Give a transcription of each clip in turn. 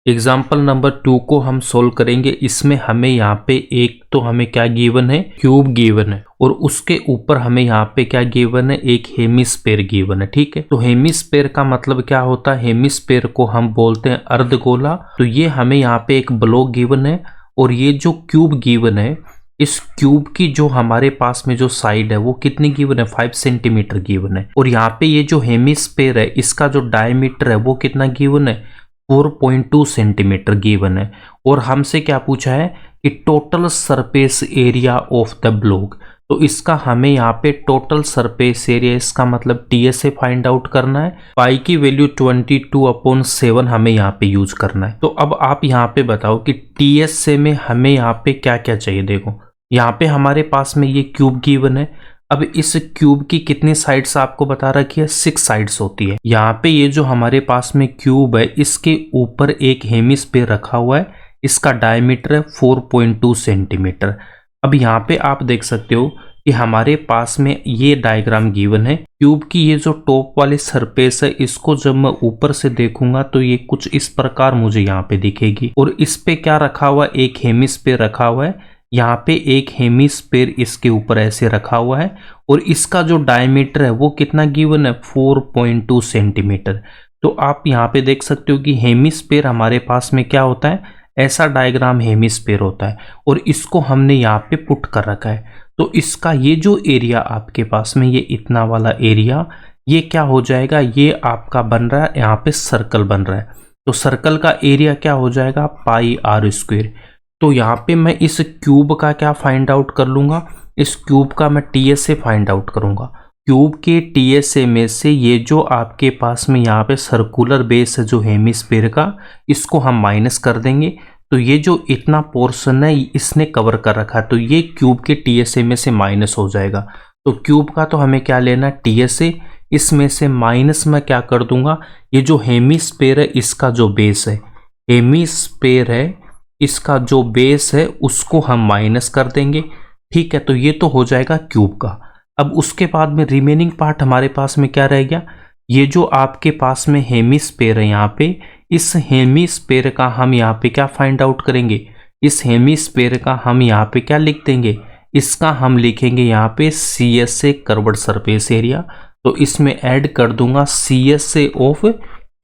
Example number 2 को हम solve करेंगे। इसमें हमें यहाँ पे एक तो हमें क्या गिवन है, क्यूब गिवन है, और उसके ऊपर हमें यहाँ पे क्या गिवन है, एक हेमिस्फेयर गिवन है। ठीक है, तो हेमिस्फेयर का मतलब क्या होता है, हेमिस्फेयर को हम बोलते हैं अर्धगोला। तो ये हमें यहाँ पे एक ब्लॉक गिवन है, और ये जो क्यूब गिवन है, इस क्यूब की जो हमारे पास में जो साइड है वो कितनी गिवन है, 5 सेंटीमीटर गिवन है। और यहाँ पे ये जो हेमिस्फेयर है इसका जो डायमीटर है वो कितना गिवन है, 4.2 सेंटीमीटर गिवन है। और हमसे क्या पूछा है कि total surface area of the block. तो इसका हमें यहाँ पे टोटल सरफेस एरिया, इसका मतलब टीएसए फाइंड आउट करना है। पाई की वैल्यू 22/7 हमें यहाँ पे यूज करना है। तो अब आप यहाँ पे बताओ कि टीएसए में हमें यहाँ पे क्या क्या चाहिए। देखो यहाँ पे हमारे पास में ये क्यूब गिवन है। अब इस क्यूब की कितनी साइड्स आपको बता रखी है, 6 साइड्स होती है। यहाँ पे ये जो हमारे पास में क्यूब है इसके ऊपर एक हेमिस्फेयर रखा हुआ है, इसका डायमीटर है 4.2 सेंटीमीटर। अब यहाँ पे आप देख सकते हो कि हमारे पास में ये डायग्राम गिवन है। क्यूब की ये जो टॉप वाली सरफेस है इसको जब मैं ऊपर से देखूंगा तो ये कुछ इस प्रकार मुझे यहाँ पे दिखेगी। और इस पे क्या रखा हुआ है, एक हेमिस्फेयर रखा हुआ है। यहाँ पे एक हेमिस्फेयर इसके ऊपर ऐसे रखा हुआ है, और इसका जो डायमीटर है वो कितना गिवन है, 4.2 सेंटीमीटर। तो आप यहाँ पे देख सकते हो कि हेमिस्फेयर हमारे पास में क्या होता है, ऐसा डायग्राम हेमिस्फेयर होता है, और इसको हमने यहाँ पे पुट कर रखा है। तो इसका ये जो एरिया आपके पास में ये इतना वाला एरिया, ये क्या हो जाएगा, ये आपका बन रहा है, यहाँ पे सर्कल बन रहा है। तो सर्कल का एरिया क्या हो जाएगा, पाई आर स्क्वायर। तो यहाँ पे मैं इस क्यूब का क्या फाइंड आउट कर लूंगा, इस क्यूब का मैं टीएसए फाइंड आउट करूंगा। क्यूब के टीएसए में से ये जो आपके पास में यहाँ पे सर्कुलर बेस है जो हेमिस्फेयर का, इसको हम माइनस कर देंगे। तो ये जो इतना पोर्शन है इसने कवर कर रखा है, तो ये क्यूब के टीएसए में से माइनस हो जाएगा। तो क्यूब का तो हमें क्या लेना है, टीएसए, इसमें से माइनस में क्या कर दूंगा, ये जो हेमिस्फेयर है इसका जो बेस है, हेमिस्फेयर है इसका जो बेस है उसको हम माइनस कर देंगे। ठीक है, तो ये तो हो जाएगा क्यूब का। अब उसके बाद में रिमेनिंग पार्ट हमारे पास में क्या रह गया, ये जो आपके पास में हेमिस्फेयर है यहाँ पे, इस हेमिस्फेयर का हम यहाँ पे क्या फाइंड आउट करेंगे, इस हेमिस्फेयर का हम यहाँ पे क्या लिख देंगे, इसका हम लिखेंगे यहाँ पे CSA कर्व्ड सरफेस एरिया। तो इसमें ऐड कर दूंगा CSA ऑफ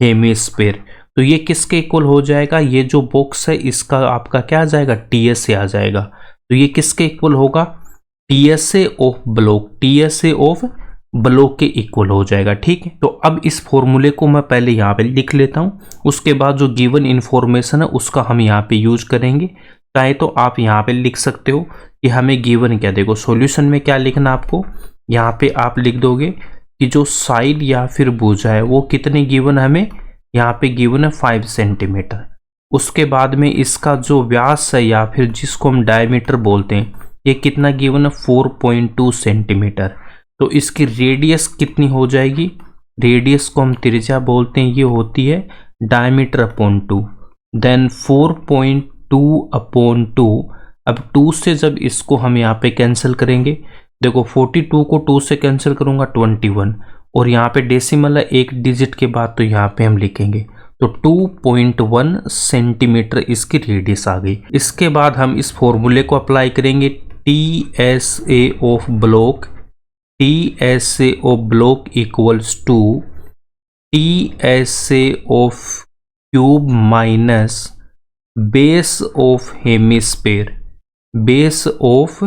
हेमिस्फेयर। तो ये किसके इक्वल हो जाएगा, ये जो बॉक्स है इसका आपका क्या आ जाएगा, टीएसए आ जाएगा। तो ये किसके इक्वल होगा, TSA of block, TSA of block के इक्वल हो जाएगा। ठीक है, तो अब इस फॉर्मूले को मैं पहले यहाँ पे लिख लेता हूँ, उसके बाद जो गिवन इन्फॉर्मेशन है उसका हम यहाँ पे यूज करेंगे। चाहे तो आप यहाँ पे लिख सकते हो कि हमें गिवन क्या, देखो सॉल्यूशन में क्या लिखना आपको, यहाँ पे आप लिख दोगे कि जो साइड या फिर भुजा है वो कितनी गिवन हमें, यहाँ पे गिवन है 5 सेंटीमीटर। उसके बाद में इसका जो व्यास है या फिर जिसको हम डायमीटर बोलते हैं, ये कितना गिवन है, 4.2 सेंटीमीटर। तो इसकी रेडियस कितनी हो जाएगी, रेडियस को हम त्रिज्या बोलते हैं, ये होती है डायमीटर अपॉन 2। देन 4.2/2। अब 2 से जब इसको हम यहाँ पे कैंसिल करेंगे, देखो 42 को 2 से कैंसिल करूंगा 21, और यहाँ पे डेसिमल है एक डिजिट के बाद, तो यहाँ पे हम लिखेंगे तो 2.1 सेंटीमीटर इसकी रेडियस आ गई। इसके बाद हम इस फॉर्मूले को अप्लाई करेंगे, TSA of block, TSA of block equals to TSA of cube minus base of hemisphere, base of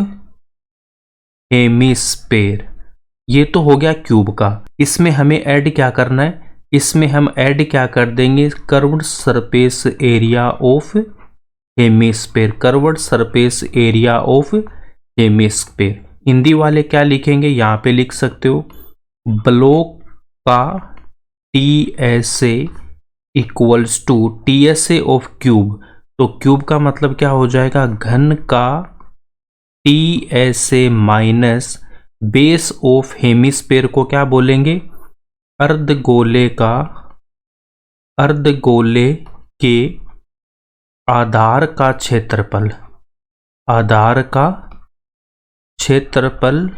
hemisphere. ये तो हो गया क्यूब का। इसमें हमें ऐड क्या करना है, इसमें हम ऐड क्या कर देंगे, curved surface area of hemisphere, curved surface area of hemisphere. Hindi वाले क्या लिखेंगे, यहाँ पे लिख सकते हो ब्लॉक का TSA equals to TSA of cube. तो क्यूब का मतलब क्या हो जाएगा, घन का TSA minus base of hemisphere को क्या बोलेंगे, अर्धगोले का, अर्धगोले के आधार का क्षेत्रफल, आधार का क्षेत्रफल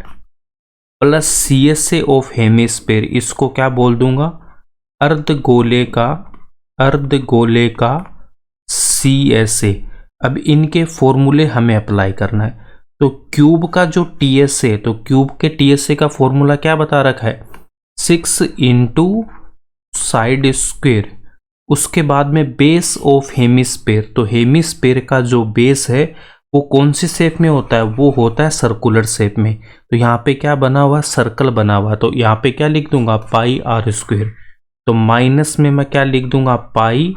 प्लस CSA ऑफ हेमिस्फेयर, इसको क्या बोल दूंगा, अर्धगोले का, अर्धगोले का CSA। अब इनके फॉर्मूले हमें अप्लाई करना है। तो क्यूब का जो TSA, तो क्यूब के TSA का फॉर्मूला क्या बता रखा है, 6 इंटू साइड स्क्वेयर, उसके बाद में बेस ऑफ हेमिस्फीयर। तो हेमिस्फीयर का जो बेस है वो कौन सी शेप में होता है, वो होता है सर्कुलर शेप में। तो यहाँ पे क्या बना हुआ, सर्कल बना हुआ। तो यहाँ पे क्या लिख दूंगा, पाई आर स्क्वेयर। तो माइनस में मैं क्या लिख दूंगा, पाई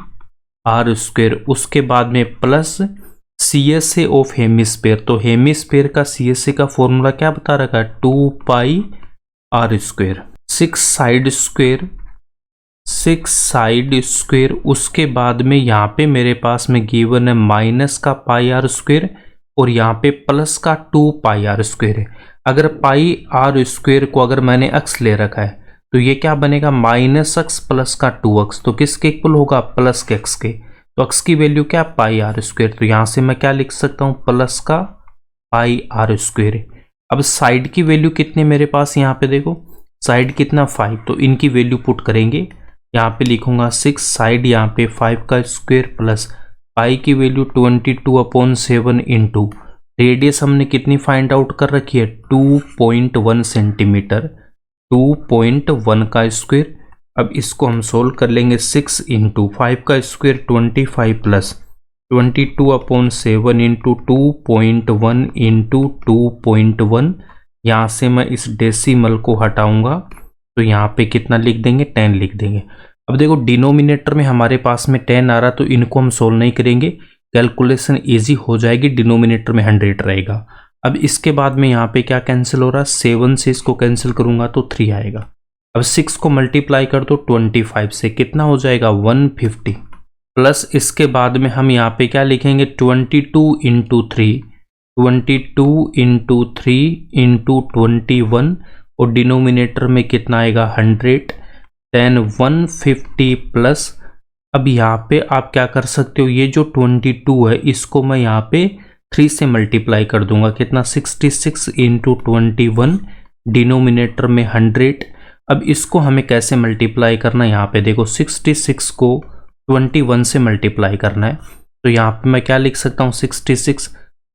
आर स्क्वेयर, उसके बाद में प्लस CSA ऑफ हेमिस्फीयर। तो हेमिस्फीयर का CSA का फॉर्मूला क्या बता रखा है, 2 पाई आर स्क्वेयर। 6 साइड स्क्वेयर, उसके बाद में यहाँ पे मेरे पास में गिवन है माइनस का पाई आर स्क्वेयर और यहाँ पे प्लस का 2 पाई आर स्क्वेयर है। अगर पाई आर स्क्वेयर को अगर मैंने अक्स ले रखा है तो ये क्या बनेगा, माइनस एक्स प्लस का 2x। तो किसके इक्वल होगा, प्लस के एक्स के। तो एक्स की वैल्यू क्या, पाई आर स्क्वेयर। तो यहाँ से मैं क्या लिख सकता हूँ, प्लस का पाई आर स्क्वेयर। अब साइड की वैल्यू कितनी मेरे पास, यहाँ पे देखो साइड कितना 5, तो इनकी वैल्यू पुट करेंगे। यहाँ पे लिखूंगा 6 साइड, यहाँ पे 5 का स्क्वायर प्लस पाई की वैल्यू 22/7 इंटू रेडियस हमने कितनी फाइंड आउट कर रखी है, 2.1 सेंटीमीटर, 2.1 का स्क्वायर। अब इसको हम सोल्व कर लेंगे, 6 इंटू 5 का स्क्वायर 25 प्लस 22/7 इंटू 2.1 इंटू 2.1। यहाँ से मैं इस डेसिमल को हटाऊंगा तो यहाँ पे कितना लिख देंगे, 10 लिख देंगे। अब देखो डिनोमिनेटर में हमारे पास में 10 आ रहा, तो इनको हम सोल्व नहीं करेंगे, कैलकुलेशन इजी हो जाएगी, डिनोमिनेटर में 100 रहेगा। अब इसके बाद में यहाँ पे क्या कैंसिल हो रहा है, 7 से इसको कैंसिल करूंगा तो 3 आएगा। अब 6 को मल्टीप्लाई कर दो 25 से, कितना हो जाएगा 150, प्लस इसके बाद में हम यहाँ पे क्या लिखेंगे 22 इंटू 3, 22 इंटू 3 इंटू 21 और डिनोमिनेटर में कितना आएगा 100, 10 150 प्लस। अब यहाँ पे आप क्या कर सकते हो, ये जो 22 है इसको मैं यहाँ पे 3 से मल्टीप्लाई कर दूंगा, कितना 66 इंटू 21, डिनोमिनेटर में 100। अब इसको हमें कैसे मल्टीप्लाई करना है, यहाँ पे देखो 66 को 21 से मल्टीप्लाई करना है। तो यहाँ पे मैं क्या लिख सकता हूँ 66,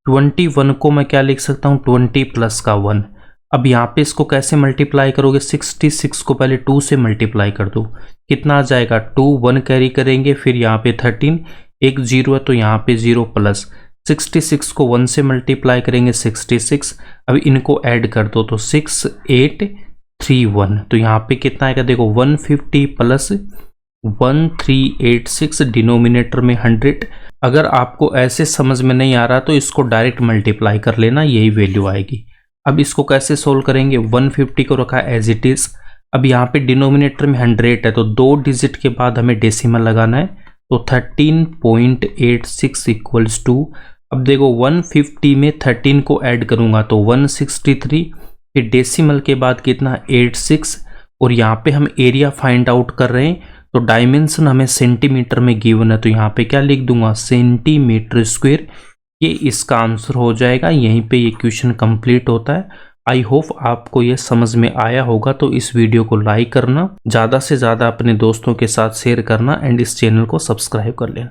21 को मैं क्या लिख सकता हूँ 20 प्लस का 1। अब यहाँ पे इसको कैसे मल्टीप्लाई करोगे, 66 को पहले 2 से मल्टीप्लाई कर दो, कितना आ जाएगा 2, 1 कैरी करेंगे, फिर यहाँ पे 13, एक 0 है तो यहाँ पे 0 प्लस 66 को 1 से मल्टीप्लाई करेंगे 66। अब इनको ऐड कर दो तो 6831, तो यहाँ पे कितना आएगा देखो 150 प्लस 1386, डिनोमिनेटर में 100। अगर आपको ऐसे समझ में नहीं आ रहा तो इसको डायरेक्ट मल्टीप्लाई कर लेना, यही वैल्यू आएगी। अब इसको कैसे सोल्व करेंगे, 150 को रखा एज इट इज। अब यहाँ पे डिनोमिनेटर में 100 है तो 2 डिजिट के बाद हमें डेसिमल लगाना है, तो 13.86 इक्वल्स टू, अब देखो 150 में 13 को ऐड करूंगा तो 163, फिर डेसिमल के बाद कितना 86, और यहाँ पे हम एरिया फाइंड आउट कर रहे हैं तो डायमेंशन हमें सेंटीमीटर में गिवन है, तो यहाँ पे क्या लिख दूंगा सेंटीमीटर स्क्वायर। ये इसका आंसर हो जाएगा। यहीं पे ये क्वेश्चन कंप्लीट होता है। आई होप आपको ये समझ में आया होगा, तो इस वीडियो को लाइक करना, ज़्यादा से ज़्यादा अपने दोस्तों के साथ शेयर करना एंड इस चैनल को सब्सक्राइब कर लेना।